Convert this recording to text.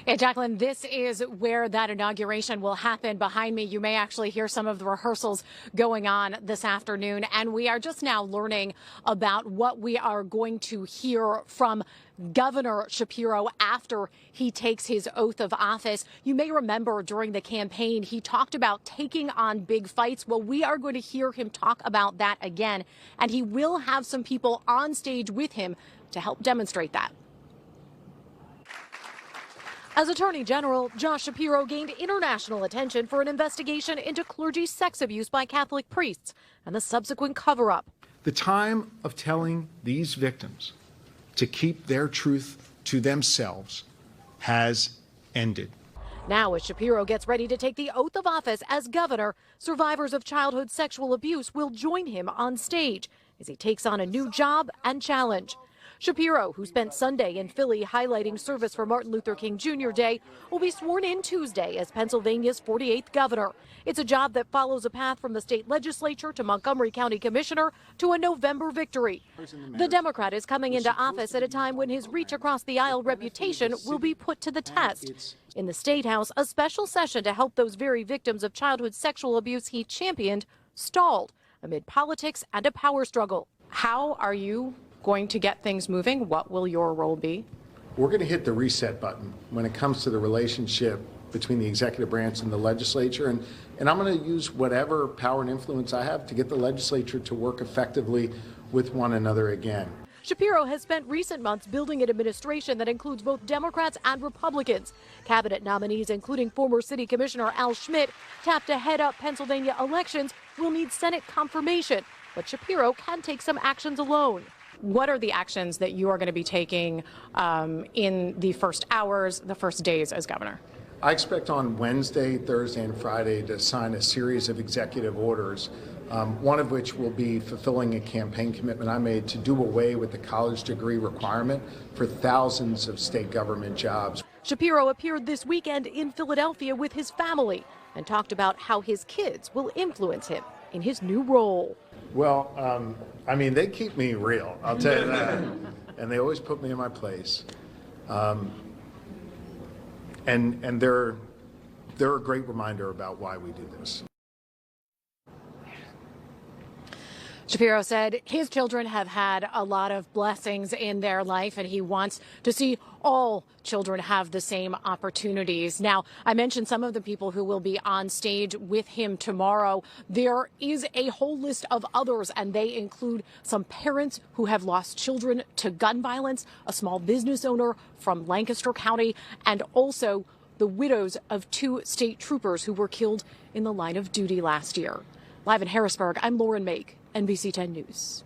Yeah, Jacqueline, this is where that inauguration will happen. Behind me, you may actually hear some of the rehearsals going on this afternoon. And we are just now learning about what we are going to hear from Governor Shapiro after he takes his oath of office. You may remember during the campaign, he talked about taking on big fights. Well, we are going to hear him talk about that again. And he will have some people on stage with him to help demonstrate that. As Attorney General, Josh Shapiro gained international attention for an investigation into clergy sex abuse by Catholic priests and the subsequent cover-up. The time of telling these victims to keep their truth to themselves has ended. Now, as Shapiro gets ready to take the oath of office as governor, survivors of childhood sexual abuse will join him on stage as he takes on a new job and challenge. Shapiro, who spent Sunday in Philly highlighting service for Martin Luther King Jr. Day, will be sworn in Tuesday as Pennsylvania's 48th governor. It's a job that follows a path from the state legislature to Montgomery County commissioner to a November victory. The Democrat is coming into office at a time when his reach across the aisle reputation will be put to the test. In the State House, a special session to help those very victims of childhood sexual abuse he championed stalled amid politics and a power struggle. How are you going to get things moving? What will your role be? We're going to hit the reset button when it comes to the relationship between the executive branch and the legislature. And I'm going to use whatever power and influence I have to get the legislature to work effectively with one another again. Shapiro has spent recent months building an administration that includes both Democrats and Republicans. Cabinet nominees, including former City Commissioner Al Schmidt, tapped to head up Pennsylvania elections, will need Senate confirmation. But Shapiro can take some actions alone. What are the actions that you are going to be taking in the first hours, the first days as governor? I expect on Wednesday, Thursday, and Friday to sign a series of executive orders, one of which will be fulfilling a campaign commitment I made to do away with the college degree requirement for thousands of state government jobs. Shapiro appeared this weekend in Philadelphia with his family and talked about how his kids will influence him in his new role. Well, I mean, they keep me real, I'll tell you that. And they always put me in my place. And they're a great reminder about why we do this. Shapiro said his children have had a lot of blessings in their life, and he wants to see all children have the same opportunities. Now, I mentioned some of the people who will be on stage with him tomorrow. There is a whole list of others, and they include some parents who have lost children to gun violence, a small business owner from Lancaster County, and also the widows of 2 state troopers who were killed in the line of duty last year. Live in Harrisburg, I'm Lauren Mayk, NBC 10 News.